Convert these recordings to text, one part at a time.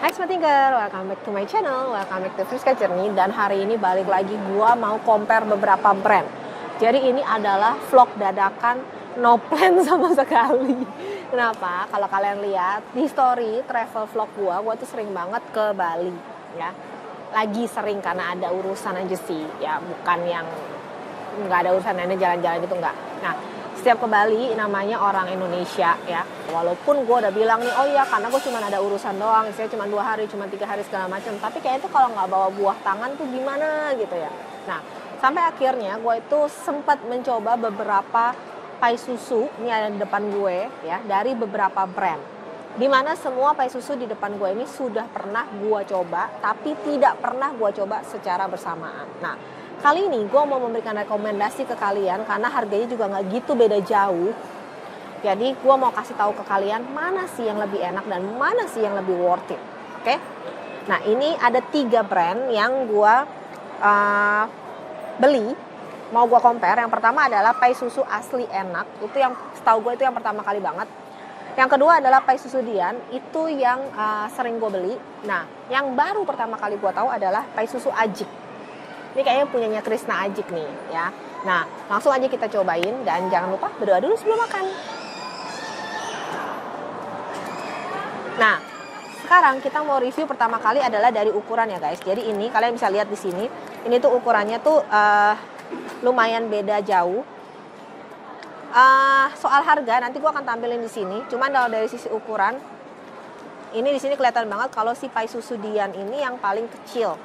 Hai Smart Thinker, welcome back to my channel, welcome back to Friska Journey. Dan hari ini balik lagi gua mau compare beberapa brand. Jadi ini adalah vlog dadakan, no plan sama sekali. Kenapa? Kalau kalian lihat di story travel vlog gua tuh sering banget ke Bali ya. Lagi sering karena ada urusan aja sih ya, bukan yang nggak ada urusan lainnya, jalan-jalan gitu nggak. Nah, setiap ke Bali namanya orang Indonesia ya, walaupun gue udah bilang nih, oh iya karena gue cuma ada urusan doang, saya cuma 2 hari, cuma 3 hari segala macam, tapi kayak itu kalau nggak bawa buah tangan tuh gimana gitu ya. Nah, sampai akhirnya gue itu sempat mencoba beberapa pai susu, ini ada di depan gue ya, dari beberapa brand, dimana semua pai susu di depan gue ini sudah pernah gue coba, tapi tidak pernah gue coba secara bersamaan. Nah, kali ini gue mau memberikan rekomendasi ke kalian karena harganya juga nggak gitu beda jauh. Jadi gue mau kasih tahu ke kalian mana sih yang lebih enak dan mana sih yang lebih worth it. Oke? Nah, ini ada 3 brand yang gue beli, mau gue compare. Yang pertama adalah pai susu asli enak, itu yang setahu gue itu yang pertama kali banget. Yang kedua adalah pai susu Dian, itu yang sering gue beli. Nah, yang baru pertama kali gue tahu adalah pai susu Ajik. Ini kayaknya punyanya Krisna Ajik nih ya. Nah, langsung aja kita cobain dan jangan lupa berdoa dulu sebelum makan. Nah, sekarang kita mau review pertama kali adalah dari ukuran ya guys. Jadi ini kalian bisa lihat di sini. Ini tuh ukurannya tuh lumayan beda jauh. Soal harga nanti gua akan tampilin di sini. Cuman kalau dari sisi ukuran, ini di sini kelihatan banget kalau si pai susu Dian ini yang paling kecil.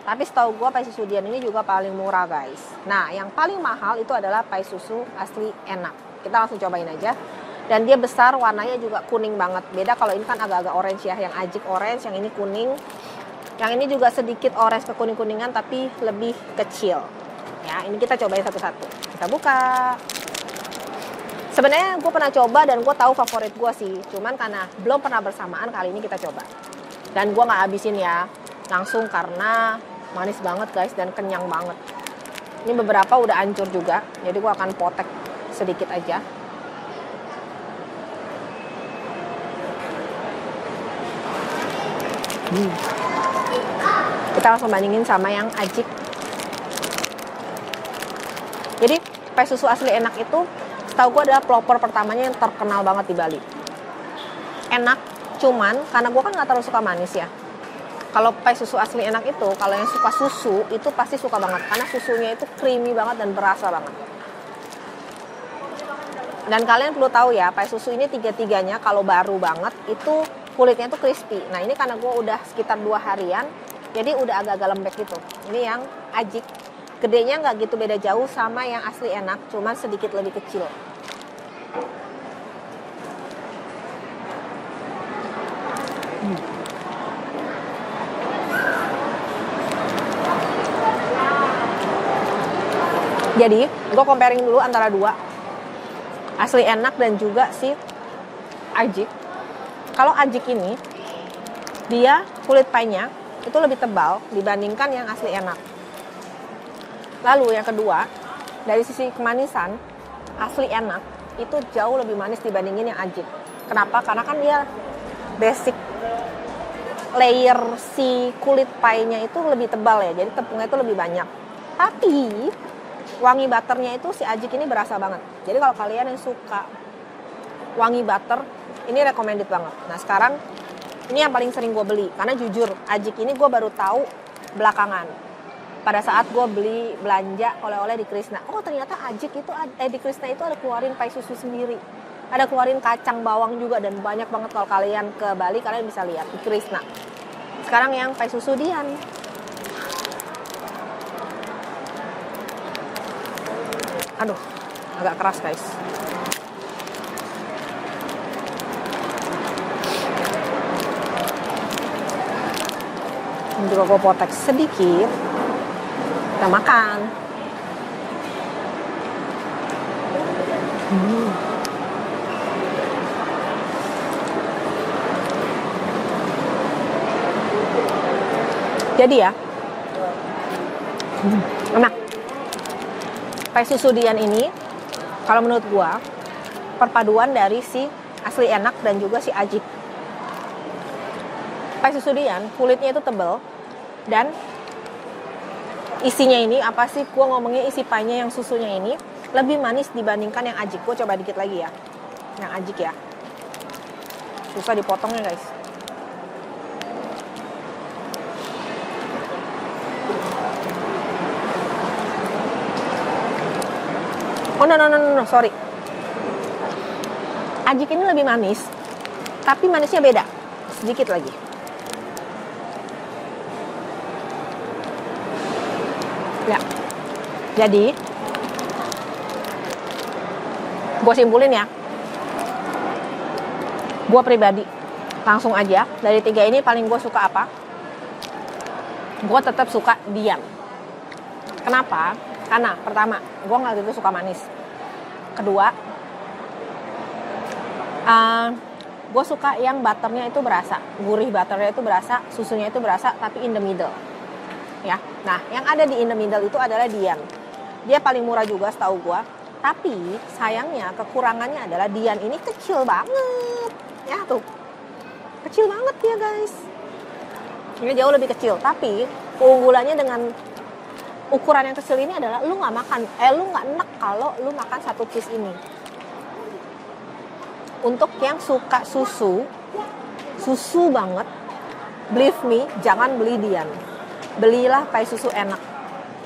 Tapi setahu gue pai susu Dian ini juga paling murah guys. Nah, yang paling mahal itu adalah pai susu asli enak. Kita langsung cobain aja. Dan dia besar, warnanya juga kuning banget. Beda kalau ini kan agak-agak orange ya. Yang Ajik orange, yang ini kuning. Yang ini juga sedikit orange ke kuning-kuningan tapi lebih kecil. Ya, ini kita cobain satu-satu. Kita buka. Sebenarnya gue pernah coba dan gue tahu favorit gue sih. Cuman karena belum pernah bersamaan, kali ini kita coba. Dan gue nggak habisin ya. Langsung karena manis banget guys dan kenyang banget. Ini beberapa udah hancur juga, jadi gua akan potek sedikit aja. Kita langsung bandingin sama yang Ajik. Jadi pai susu asli enak itu setahu gua adalah pelopor pertamanya yang terkenal banget di Bali. Enak, cuman karena gua kan nggak terlalu suka manis ya. Kalau pai susu asli enak itu, kalau yang suka susu, itu pasti suka banget. Karena susunya itu creamy banget dan berasa banget. Dan kalian perlu tahu ya, pai susu ini 3-3-nya kalau baru banget, itu kulitnya itu crispy. Nah, ini karena gue udah sekitar 2 harian, jadi udah agak-agak lembek gitu. Ini yang Ajik. Gedenya nggak gitu beda jauh sama yang asli enak, cuman sedikit lebih kecil. Jadi, gue comparing dulu antara 2. Asli enak dan juga si Ajik. Kalau Ajik ini, dia kulit painya itu lebih tebal dibandingkan yang asli enak. Lalu yang kedua, dari sisi kemanisan, asli enak itu jauh lebih manis dibandingin yang Ajik. Kenapa? Karena kan dia basic layer si kulit painya itu lebih tebal ya, jadi tepungnya itu lebih banyak. Tapi wangi butternya itu si Ajik ini berasa banget. Jadi kalau kalian yang suka wangi butter, ini recommended banget. Nah, sekarang ini yang paling sering gue beli. Karena jujur, Ajik ini gue baru tahu belakangan. Pada saat gue beli belanja oleh-oleh di Krisna. Oh, ternyata Ajik itu di Krisna itu ada keluarin pai susu sendiri. Ada keluarin kacang bawang juga dan banyak banget. Kalau kalian ke Bali, kalian bisa lihat di Krisna. Sekarang yang pai susu Dian. Aduh, agak keras guys. Ini juga gue potek sedikit. Kita makan. Jadi ya, enak. Pai susu Dian ini, kalau menurut gua, perpaduan dari si asli enak dan juga si Ajik. pai susu Dian kulitnya itu tebal dan isinya ini apa sih? Gue ngomongnya isi painya yang susunya ini lebih manis dibandingkan yang ajik. Gue coba dikit lagi ya, yang ajik ya. Susah dipotongnya guys. Oh no, sorry. Ajik ini lebih manis, tapi manisnya beda. Sedikit lagi. Ya, jadi gue simpulin ya. Gue pribadi, langsung aja dari 3 ini paling gue suka apa? Gue tetap suka Dian. Kenapa? Karena pertama, gue nggak gitu suka manis. Kedua, gue suka yang butternya itu berasa, gurih butternya itu berasa, susunya itu berasa, tapi in the middle. Ya, nah yang ada di in the middle itu adalah Dian. Dia paling murah juga setahu gue. Tapi sayangnya kekurangannya adalah Dian ini kecil banget. Ya tuh, kecil banget ya guys. Ini jauh lebih kecil. Tapi keunggulannya dengan ukuran yang kecil ini adalah lu nggak enak kalau lu makan satu piece ini. Untuk yang suka susu banget, believe me, jangan beli Dian. Belilah pai susu enak.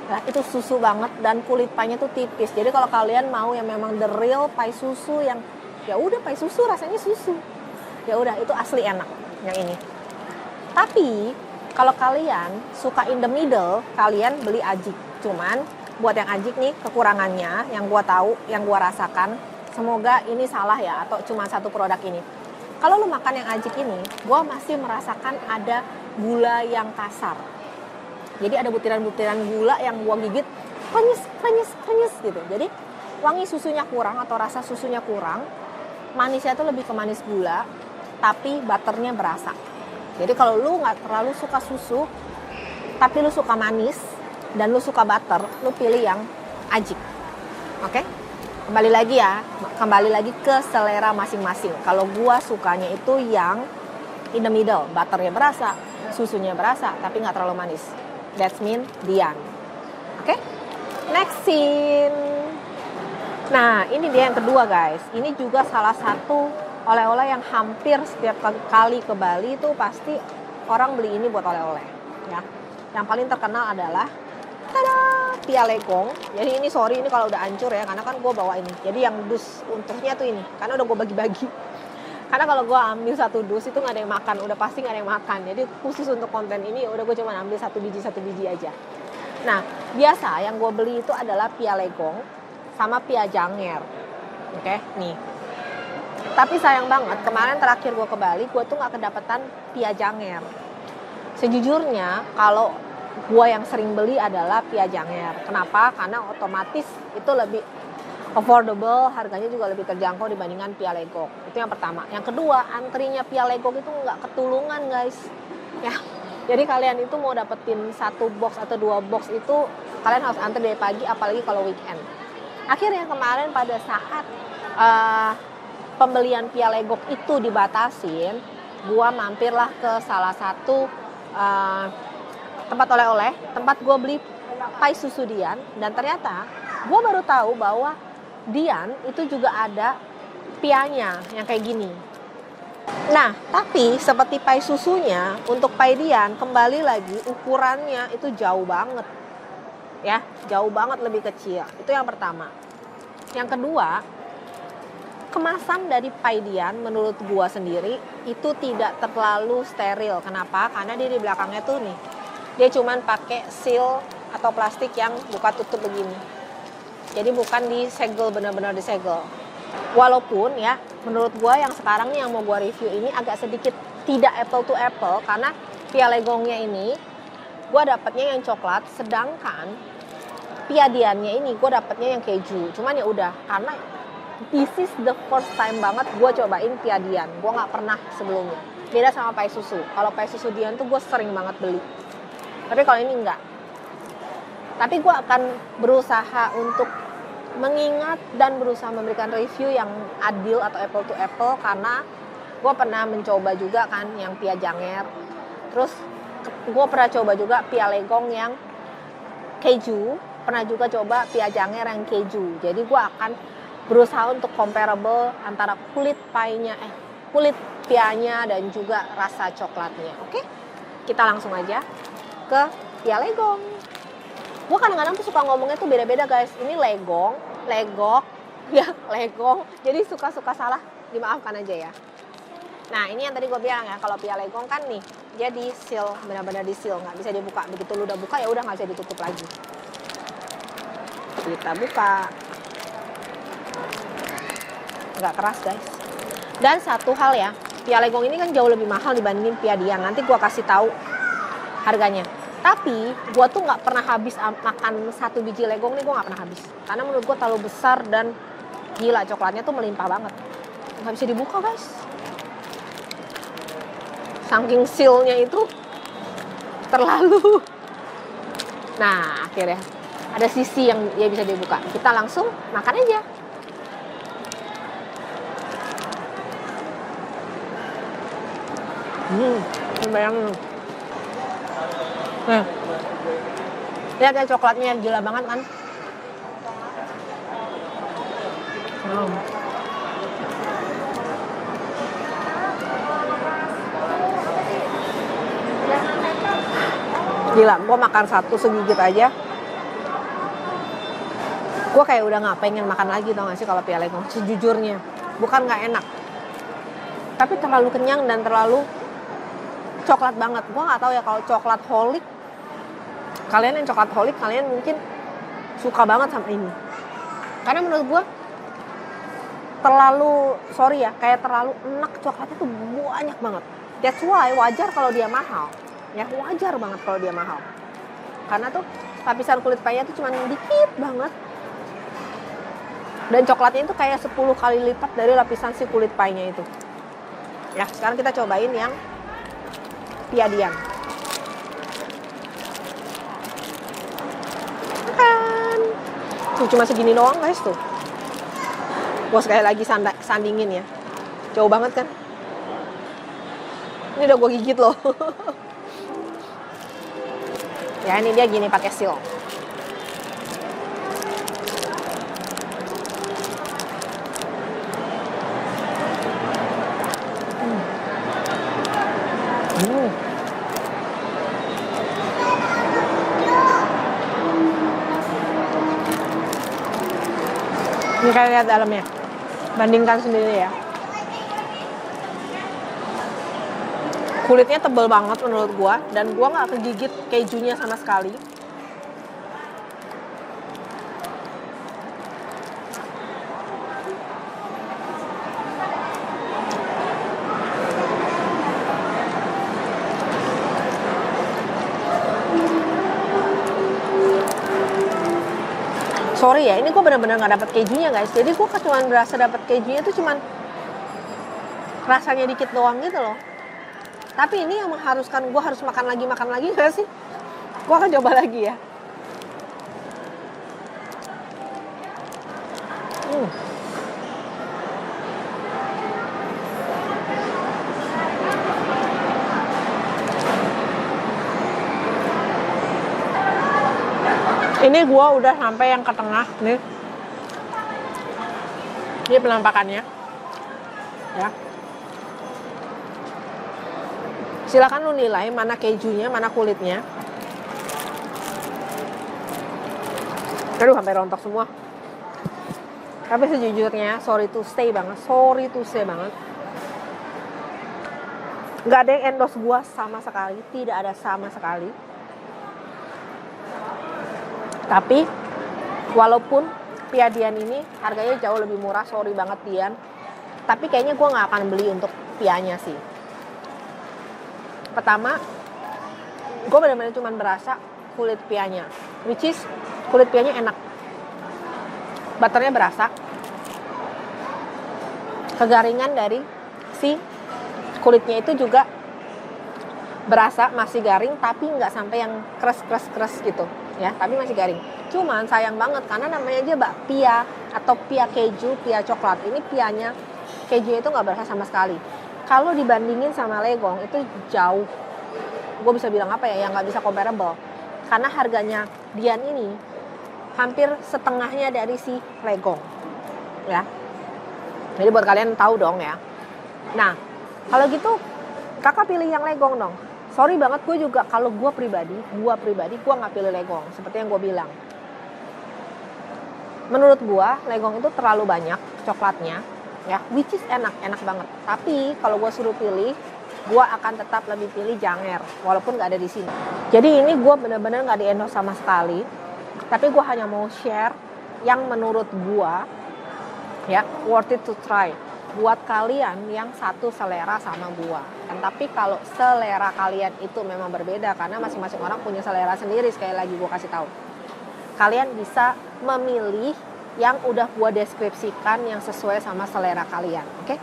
Nah, itu susu banget dan kulit painya tuh tipis. Jadi kalau kalian mau yang memang the real pai susu yang ya udah pai susu rasanya susu. Ya udah itu asli enak yang ini. Tapi kalau kalian suka in the middle, kalian beli ajik. Cuman buat yang ajik nih kekurangannya yang gua tahu, yang gua rasakan, semoga ini salah ya atau cuma satu produk ini. Kalau lu makan yang ajik ini, gua masih merasakan ada gula yang kasar. Jadi ada butiran-butiran gula yang gua gigit krenyes gitu. Jadi wangi susunya kurang atau rasa susunya kurang. Manisnya itu lebih ke manis gula, tapi butternya berasa. Jadi kalau lu nggak terlalu suka susu, tapi lu suka manis dan lu suka butter, lu pilih yang ajik. Oke? Kembali lagi ke selera masing-masing. Kalau gua sukanya itu yang in the middle, butternya berasa, susunya berasa, tapi nggak terlalu manis. That's mean Dian. Oke? Next scene. Nah, ini dia yang kedua guys. Ini juga salah satu oleh-oleh yang hampir setiap kali ke Bali itu pasti orang beli ini buat oleh-oleh. Ya. Yang paling terkenal adalah Pia Legong. Jadi ini sorry ini kalau udah hancur ya, karena kan gue bawa ini. Jadi yang dus untungnya tuh ini, karena udah gue bagi-bagi. Karena kalau gue ambil satu dus itu nggak ada yang makan, udah pasti nggak ada yang makan. Jadi khusus untuk konten ini udah gue cuma ambil satu biji aja. Nah biasa yang gue beli itu adalah Pia Legong sama Pia Janger. Oke, nih. Tapi sayang banget kemarin terakhir gue ke Bali, gue tuh nggak kedapetan Pia Janger. Sejujurnya kalau gue yang sering beli adalah Pia Janger. Kenapa? Karena otomatis itu lebih affordable, harganya juga lebih terjangkau dibandingkan Pia Legong. Itu yang pertama. Yang kedua, antrinya Pia Legong itu nggak ketulungan guys. Ya, jadi kalian itu mau dapetin 1 box atau 2 box itu kalian harus antri dari pagi, apalagi kalau weekend. Akhirnya kemarin pada saat pembelian Pia Legong itu dibatasin, gua mampirlah ke salah satu tempat oleh-oleh, tempat gua beli pai susu Dian, dan ternyata gua baru tahu bahwa Dian itu juga ada pianya yang kayak gini. Nah, tapi seperti pai susunya, untuk pai Dian kembali lagi ukurannya itu jauh banget. Ya, jauh banget lebih kecil. Itu yang pertama. Yang kedua, kemasan dari pai Dian menurut gua sendiri itu tidak terlalu steril. Kenapa? Karena dia di belakangnya tuh nih, dia cuman pakai seal atau plastik yang buka tutup begini. Jadi bukan disegel, benar-benar disegel. Walaupun ya, menurut gue yang sekarang nih yang mau gue review ini agak sedikit tidak apple to apple. Karena Pia Legongnya ini gue dapetnya yang coklat, sedangkan Pia Diannya ini gue dapetnya yang keju. Cuman ya udah, karena this is the first time banget gue cobain Pia Dian. Gue gak pernah sebelumnya. Beda sama pai susu. Kalau pai susu Dian tuh gue sering banget beli. Tapi kalau ini enggak. Tapi gue akan berusaha untuk mengingat dan berusaha memberikan review yang adil atau apple to apple, karena gue pernah mencoba juga kan yang Pia Janger Terus gue pernah coba juga pia legong yang keju, pernah juga coba pia janger yang keju. Jadi gue akan berusaha untuk comparable antara kulit pianya dan juga rasa coklatnya. Oke, kita langsung aja ke pia legong. Gue kadang-kadang tuh suka ngomongnya tuh beda-beda guys. Ini legong, legok, ya legong. Jadi suka-suka salah, dimaafkan aja ya. Nah ini yang tadi gue bilang ya, kalau pia legong kan nih dia di seal, benar-benar di seal, nggak bisa dibuka. Begitu lu udah buka ya udah nggak bisa ditutup lagi. Kita buka, nggak keras guys. Dan satu hal ya, pia legong ini kan jauh lebih mahal dibandingin pia Dian. Nanti gue kasih tahu harganya. Tapi gue tuh nggak pernah habis makan satu biji legong nih, gue nggak pernah habis. Karena menurut gue terlalu besar dan gila coklatnya tuh melimpah banget. Nggak bisa dibuka guys. Saking sealnya itu terlalu. Nah akhirnya ada sisi yang dia bisa dibuka. Kita langsung makan aja. Bayangin. Nah, lihat ya coklatnya gila banget kan. Gila, gue makan satu segigit aja. Gue kayak udah gak pengen makan lagi tau gak sih kalau pia legong. Sejujurnya, bukan gak enak, tapi terlalu kenyang dan terlalu coklat banget. Gue gak tahu ya kalau coklat holik. Kalian yang coklat holik, kalian mungkin suka banget sama ini. Karena menurut gue terlalu, sorry ya, kayak terlalu enak, coklatnya tuh banyak banget. That's why wajar kalau dia mahal. Ya wajar banget kalau dia mahal. Karena tuh lapisan kulit pie tuh cuma dikit banget. Dan coklatnya itu kayak 10 kali lipat dari lapisan si kulit pie-nya itu. Ya, sekarang kita cobain yang pia Dian. Makan. Tuh cuma segini doang guys tuh. Gue sekali lagi sandingin ya. Jauh banget kan? Ini udah gue gigit loh. Ya ini dia gini pakai seal. Ini kalian lihat dalamnya. Bandingkan sendiri ya. Kulitnya tebal banget menurut gua, dan gua nggak kegigit kejunya sama sekali. Sorry ya, ini gua benar-benar nggak dapet kejunya guys. Jadi gua cuma berasa dapet kejunya itu cuman rasanya dikit doang gitu loh. Tapi ini yang mengharuskan gue harus makan lagi gak sih? Gue akan coba lagi ya. Ini gue udah sampai yang ke tengah nih. Ini penampakannya. Ya. Silakan lu nilai mana kejunya, mana kulitnya. Aduh, sampai rontok semua. Tapi sejujurnya, sorry to say banget. Nggak ada yang endorse gua sama sekali, tidak ada sama sekali. Tapi, walaupun pia Dian ini harganya jauh lebih murah, sorry banget Dian. Tapi kayaknya gua nggak akan beli untuk pianya sih. Pertama, gue benar-benar cuma berasa kulit pianya, which is kulit pianya enak, butternya berasa, kegaringan dari si kulitnya itu juga berasa masih garing, tapi nggak sampai yang keras gitu, ya, tapi masih garing. Cuman sayang banget karena namanya aja bakpia atau pia keju, pia coklat. Ini pianya, kejunya itu nggak berasa sama sekali. Kalau dibandingin sama legong itu jauh gue bisa bilang apa ya, yang nggak bisa comparable. Karena harganya Dian ini hampir setengahnya dari si Legong, ya. Jadi buat kalian tahu dong ya. Nah, kalau gitu kakak pilih yang Legong dong. Sorry banget, gue juga kalau gue pribadi gue nggak pilih Legong. Seperti yang gue bilang, menurut gue Legong itu terlalu banyak coklatnya, ya, which is enak banget. Tapi kalau gue suruh pilih, gue akan tetap lebih pilih Janger, walaupun nggak ada di sini. Jadi ini gue bener-bener nggak di-endorse sama sekali, tapi gue hanya mau share yang menurut gue ya worth it to try buat kalian yang satu selera sama gue. Dan tapi kalau selera kalian itu memang berbeda, karena masing-masing orang punya selera sendiri. Sekali lagi gue kasih tahu, kalian bisa memilih yang udah gue deskripsikan yang sesuai sama selera kalian, oke?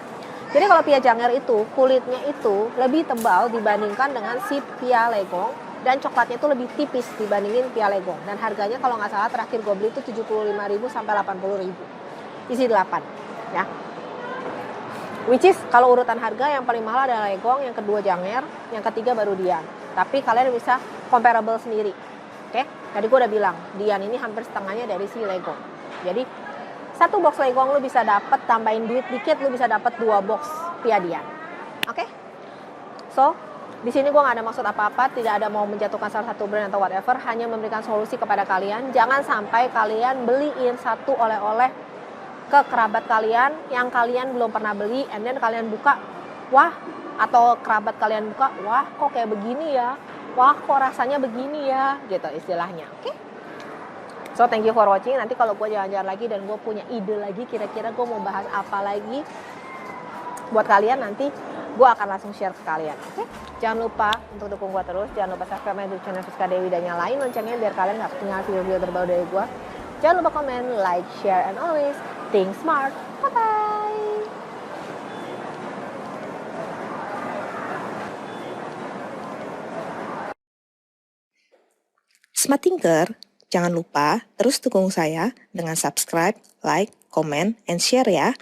Jadi kalau Pia Janger itu kulitnya itu lebih tebal dibandingkan dengan si Pia Legong, dan coklatnya itu lebih tipis dibandingin Pia Legong. Dan harganya kalau nggak salah terakhir gue beli itu 75.000 sampai 80.000. Isi 8, ya. Which is kalau urutan harga yang paling mahal adalah Legong, yang kedua Janger, yang ketiga baru Dian. Tapi kalian bisa comparable sendiri. Oke? Tadi gue udah bilang, Dian ini hampir setengahnya dari si Legong. Jadi satu box Legong lu bisa dapat, tambahin duit dikit lu bisa dapat 2 box Pia Dian. Oke? So, di sini gue nggak ada maksud apa-apa, tidak ada mau menjatuhkan salah satu brand atau whatever, hanya memberikan solusi kepada kalian. Jangan sampai kalian beliin satu oleh-oleh ke kerabat kalian yang kalian belum pernah beli, and then kalian buka, wah, atau kerabat kalian buka, wah kok kayak begini ya, wah kok rasanya begini ya, gitu istilahnya. Oke? So thank you for watching. Nanti kalau gue jalan-jalan lagi dan gue punya ide lagi, kira-kira gue mau bahas apa lagi buat kalian, nanti gue akan langsung share ke kalian. Oke? Jangan lupa untuk dukung gue terus, jangan lupa subscribe YouTube channel Friska Dewi dan nyalain loncengnya biar kalian gak ketinggalan video-video terbaru dari gue. Jangan lupa komen, like, share, and always think smart. Bye-bye. Smart Thinker, jangan lupa terus dukung saya dengan subscribe, like, comment, and share ya.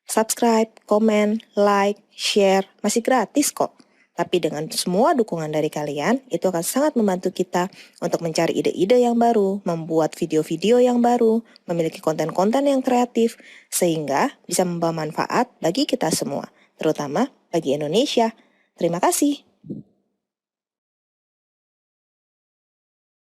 Subscribe, comment, like, share, masih gratis kok. Tapi dengan semua dukungan dari kalian, itu akan sangat membantu kita untuk mencari ide-ide yang baru, membuat video-video yang baru, memiliki konten-konten yang kreatif, sehingga bisa membawa manfaat bagi kita semua, terutama bagi Indonesia. Terima kasih.